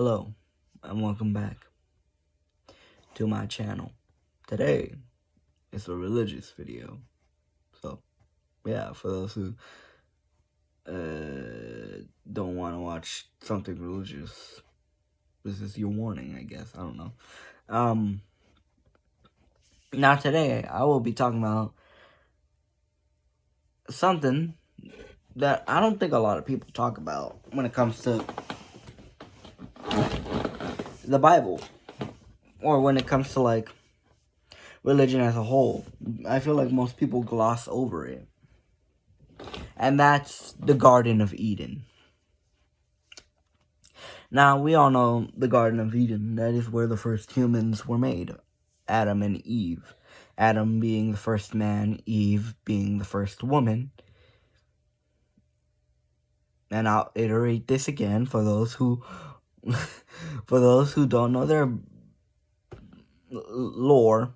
Hello, and welcome back to my channel. Today is a religious video. So, yeah, for those who don't want to watch something religious, this is your warning, I guess. I don't know. Now today, I will be talking about something that I don't think a lot of people talk about when it comes to the Bible, or when it comes to, like, religion as a whole. I feel like most people gloss over it. And that's the Garden of Eden. Now, we all know the Garden of Eden. That is where the first humans were made. Adam and Eve. Adam being the first man, Eve being the first woman. And I'll iterate this again for those who don't know their lore.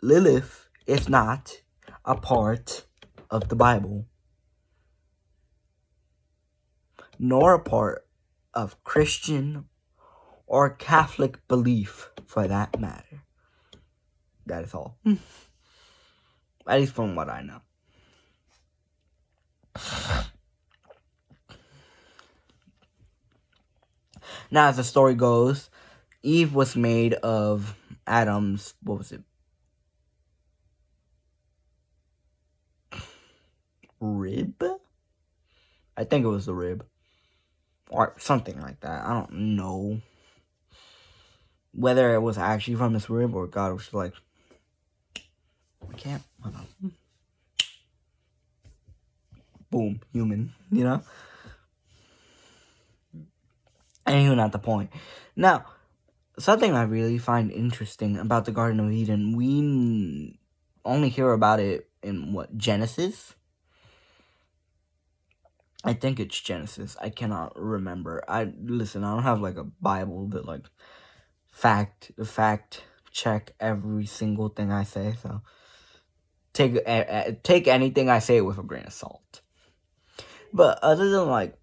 Lilith is not a part of the Bible, nor a part of Christian or Catholic belief, for that matter. That is all. At least from what I know. Now, as the story goes, Eve was made of Adam's, what was it? Rib? I think it was the rib. Or something like that. I don't know whether it was actually from his rib or God was like, I can't. Boom, human, you know? Anywho, not the point. Now, something I really find interesting about the Garden of Eden, we only hear about it in, Genesis? I think it's Genesis. I cannot remember. Listen, I don't have, like, a Bible that, like, fact check every single thing I say, so take anything I say with a grain of salt. But other than, like,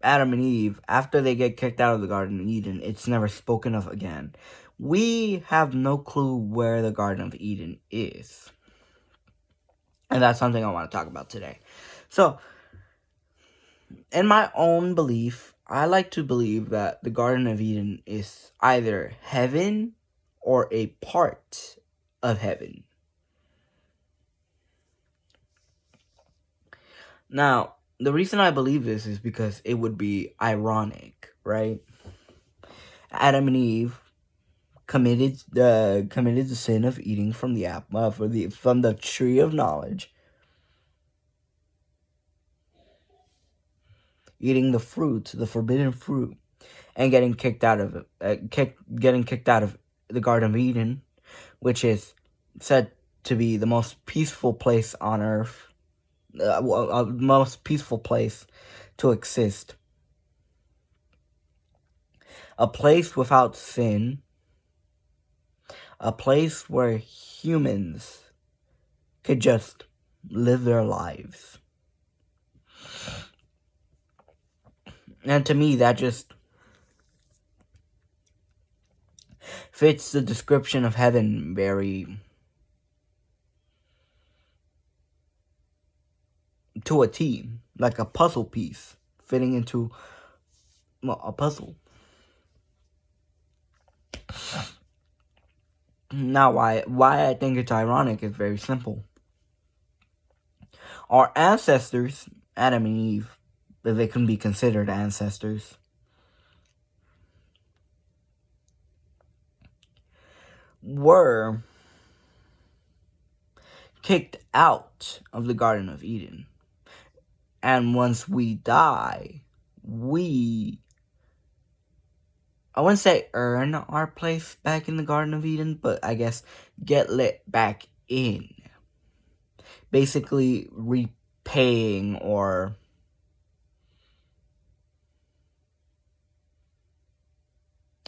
Adam and Eve, after they get kicked out of the Garden of Eden, it's never spoken of again. We have no clue where the Garden of Eden is. And that's something I want to talk about today. So, in my own belief, I like to believe that the Garden of Eden is either heaven or a part of heaven. Now, the reason I believe this is because it would be ironic, right? Adam and Eve committed the sin of eating from the from the tree of knowledge, eating the fruit, the forbidden fruit, and getting kicked out of the Garden of Eden, which is said to be the most peaceful place on earth, most peaceful place to exist. A place without sin. A place where humans could just live their lives. And to me, that just fits the description of heaven very to a T, like a puzzle piece fitting into a puzzle. Now, why I think it's ironic is very simple. Our ancestors, Adam and Eve, if they can be considered ancestors, were kicked out of the Garden of Eden. And once we die, I wouldn't say earn our place back in the Garden of Eden, but I guess get let back in. Basically repaying, or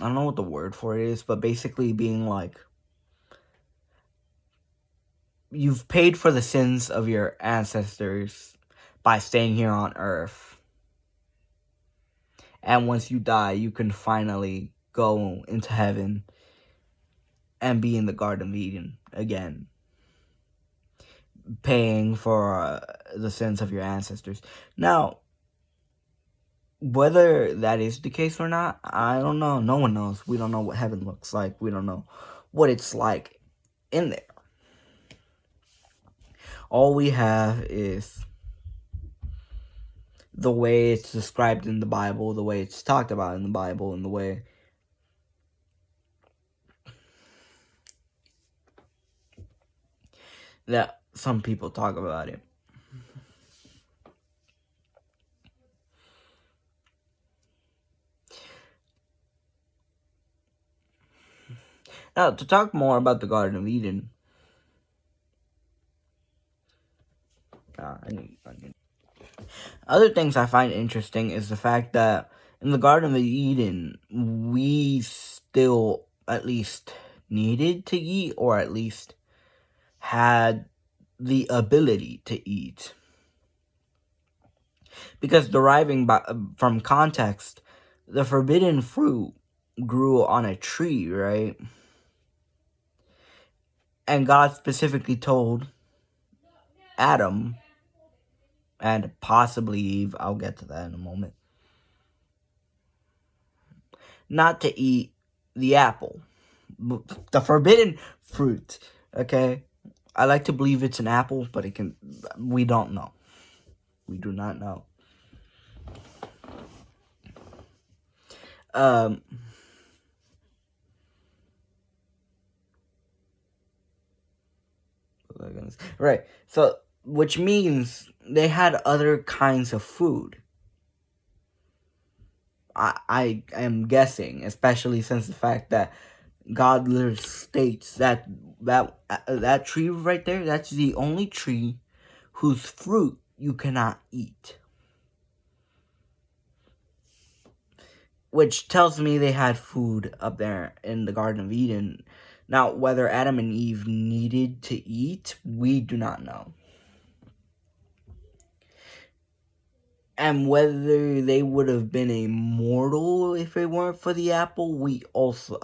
I don't know what the word for it is, but basically being like, you've paid for the sins of your ancestors by staying here on Earth. and once you die, you can finally go into heaven and be in the Garden of Eden again, paying for the sins of your ancestors. Now, whether that is the case or not, I don't know. No one knows. We don't know what heaven looks like. We don't know what it's like in there. All we have is the way it's described in the Bible, the way it's talked about in the Bible, and the way that some people talk about it. Now, to talk more about the Garden of Eden, other things I find interesting is the fact that in the Garden of Eden, we still at least needed to eat, or at least had the ability to eat. Because deriving from context, the forbidden fruit grew on a tree, right? And God specifically told Adam, and possibly Eve, I'll get to that in a moment, not to eat the apple, the forbidden fruit, okay? I like to believe it's an apple, but we don't know. We do not know. Right, so, which means they had other kinds of food. I am guessing, especially since the fact that God literally states that tree right there, that's the only tree whose fruit you cannot eat. Which tells me they had food up there in the Garden of Eden. Now, whether Adam and Eve needed to eat, we do not know. And whether they would have been immortal if it weren't for the apple,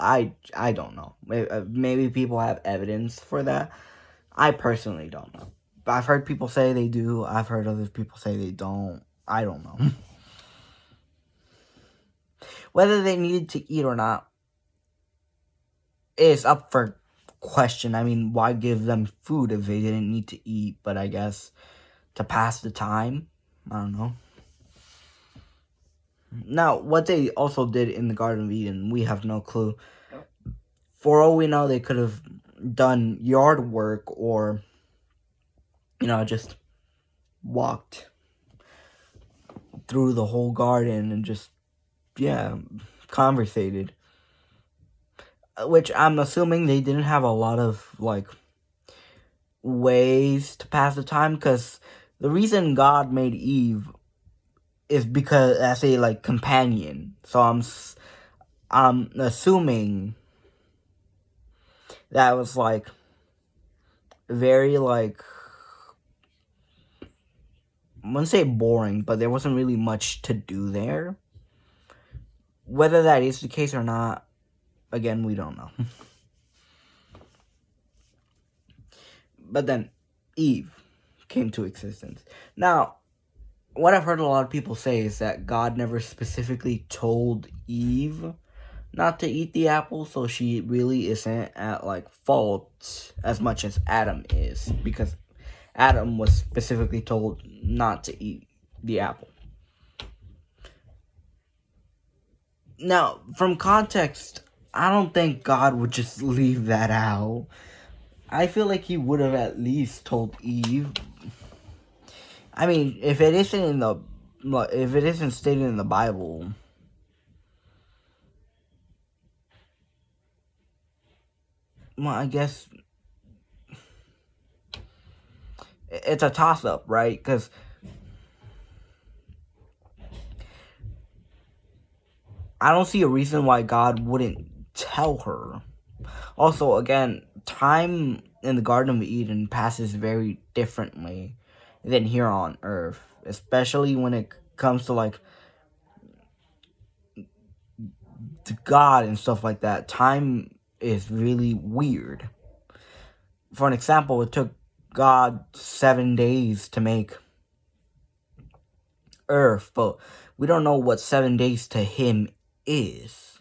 I don't know. Maybe people have evidence for that. I personally don't know. I've heard people say they do. I've heard other people say they don't. I don't know. Whether they needed to eat or not is up for question. I mean, why give them food if they didn't need to eat? But I guess to pass the time. I don't know. Now, what they also did in the Garden of Eden, we have no clue. For all we know, they could have done yard work or, just walked through the whole garden and just, conversated. Which I'm assuming they didn't have a lot of, ways to pass the time, because the reason God made Eve is because as a companion. So I'm assuming that was very I wouldn't say boring, but there wasn't really much to do there. Whether that is the case or not, again, we don't know. But then Eve came to existence. Now, what I've heard a lot of people say is that God never specifically told Eve not to eat the apple, so she really isn't at fault as much as Adam is, because Adam was specifically told not to eat the apple. Now, from context, I don't think God would just leave that out. I feel like he would have at least told Eve. I mean, if it isn't stated in the Bible, well, I guess it's a toss-up, right? Because I don't see a reason why God wouldn't tell her. Also, again, time in the Garden of Eden passes very differently than here on Earth, especially when it comes to God and stuff like that, time is really weird. For an example, it took God 7 days to make Earth, but we don't know what 7 days to him is.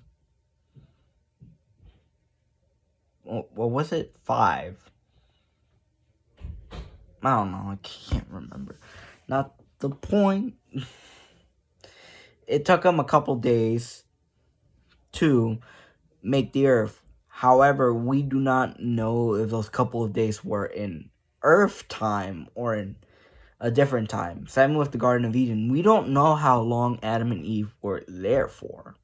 Well, was it 5? I don't know. I can't remember. Not the point. It took him a couple days to make the Earth. However, we do not know if those couple of days were in Earth time or in a different time. Same with the Garden of Eden. We don't know how long Adam and Eve were there for.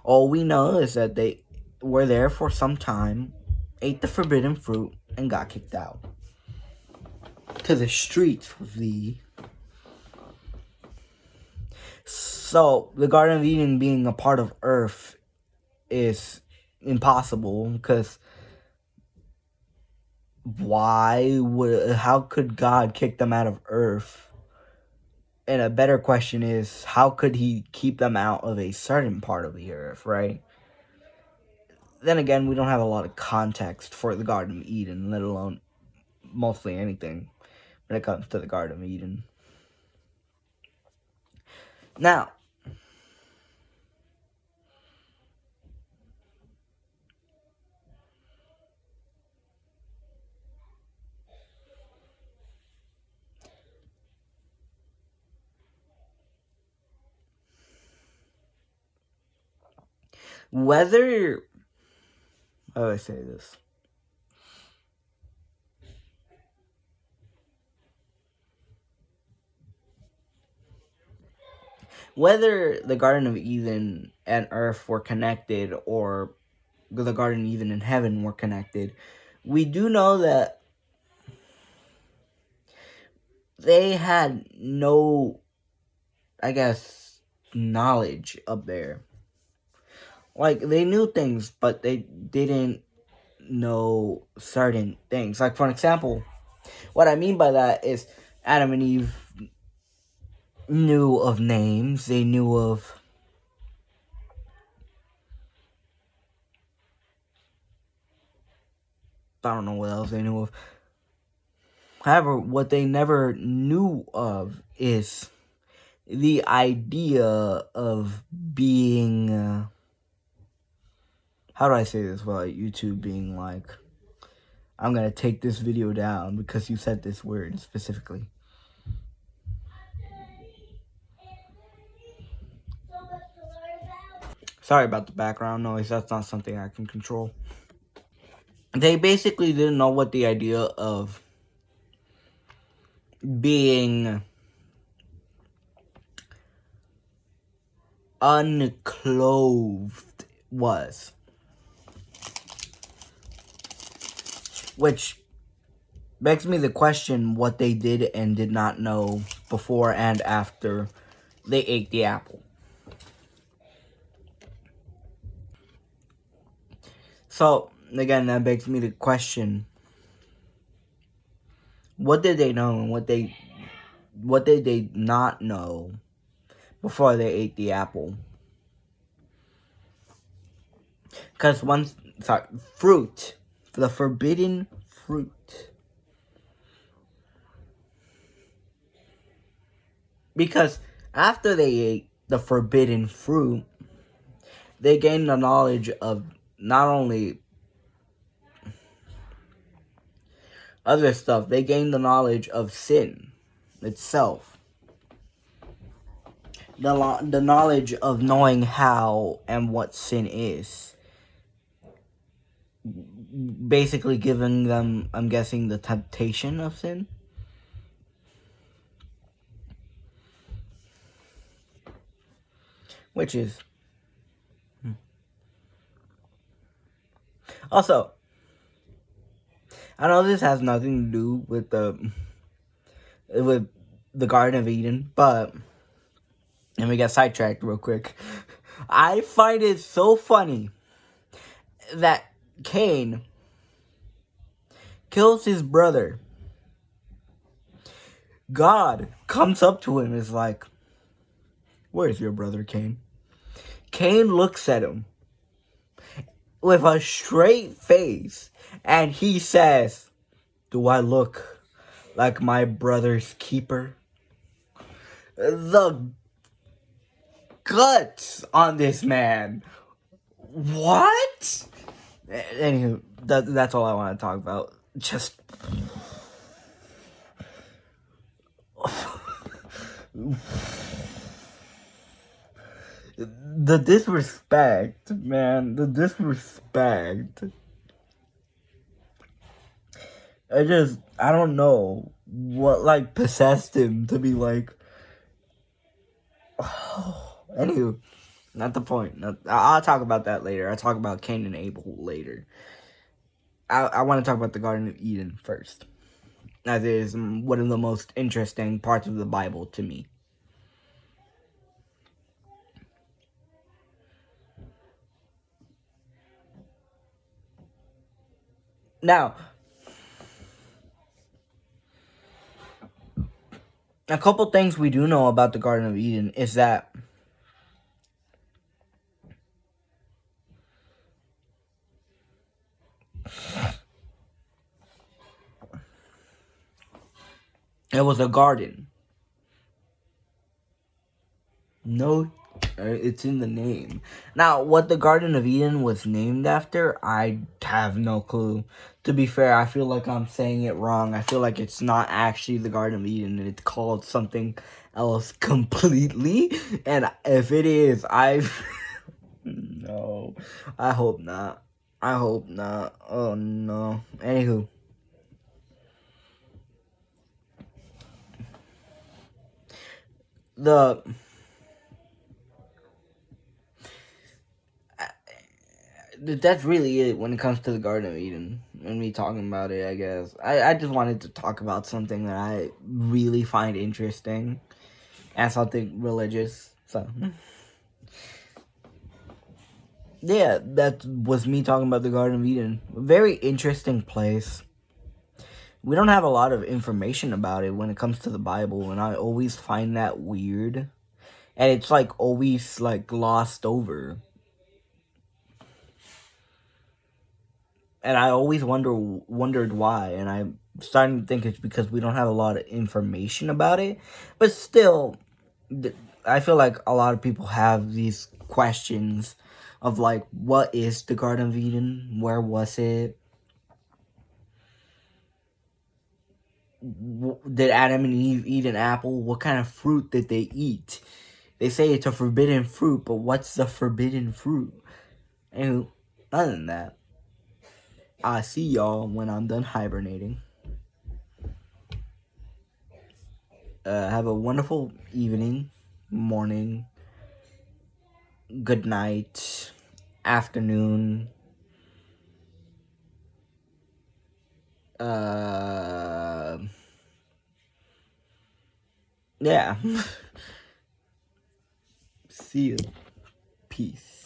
All we know is that they were there for some time, ate the forbidden fruit, and got kicked out to the streets with the... So, the Garden of Eden being a part of Earth is impossible, because how could God kick them out of Earth? And a better question is, how could he keep them out of a certain part of the Earth, right? Then again, we don't have a lot of context for the Garden of Eden, let alone mostly anything when it comes to the Garden of Eden. Now, how do I say this? Whether the Garden of Eden and Earth were connected, or the Garden of Eden and heaven were connected, we do know that they had no, I guess, knowledge up there. Like, they knew things, but they didn't know certain things. Like, for an example, what I mean by that is Adam and Eve knew of names. They knew of... I don't know what else they knew of. However, what they never knew of is the idea of being... how do I say this without YouTube being like, I'm going to take this video down because you said this word specifically. Sorry about the background noise. That's not something I can control. They basically didn't know what the idea of being unclothed was. Which begs me the question what they did and did not know before and after they ate the apple. So, again, that begs me the question, what did they know and what did they not know before they ate the apple? Because fruit, the forbidden fruit. Because after they ate the forbidden fruit, they gained the knowledge of not only other stuff, they gained the knowledge of sin itself. The knowledge of knowing how and what sin is. Basically giving them, I'm guessing, the temptation of sin. Which is... Also, I know this has nothing to do with the Garden of Eden, but let me get sidetracked real quick. I find it so funny that Cain kills his brother. God comes up to him and is like, Where's your brother Cain? Cain looks at him with a straight face, and he says, do I look like my brother's keeper? The guts on this man. What? Anywho, that's all I want to talk about. Just... the disrespect, man. The disrespect. I don't know what, like, possessed him to be like... Anywho, not the point. I'll talk about that later. I'll talk about Cain and Abel later. I want to talk about the Garden of Eden first, as it is one of the most interesting parts of the Bible to me. Now, a couple things we do know about the Garden of Eden is that it was a garden. No, it's in the name. Now, what the Garden of Eden was named after, I have no clue. To be fair, I feel like I'm saying it wrong. I feel like it's not actually the Garden of Eden, and it's called something else completely. And if it is, no, I hope not. I hope not. Oh, no. Anywho. That's really it when it comes to the Garden of Eden and me talking about it, I guess. I just wanted to talk about something that I really find interesting and something religious. So, yeah, that was me talking about the Garden of Eden. Very interesting place. We don't have a lot of information about it when it comes to the Bible, and I always find that weird. And it's like always like glossed over. And I always wondered why, and I'm starting to think it's because we don't have a lot of information about it. But still, I feel like a lot of people have these questions of like, what is the Garden of Eden? Where was it? Did Adam and Eve eat an apple? What kind of fruit did they eat? They say it's a forbidden fruit, but what's the forbidden fruit? And other than that, I'll see y'all when I'm done hibernating. Have a wonderful evening, morning, good night, afternoon. Yeah. See you. Peace.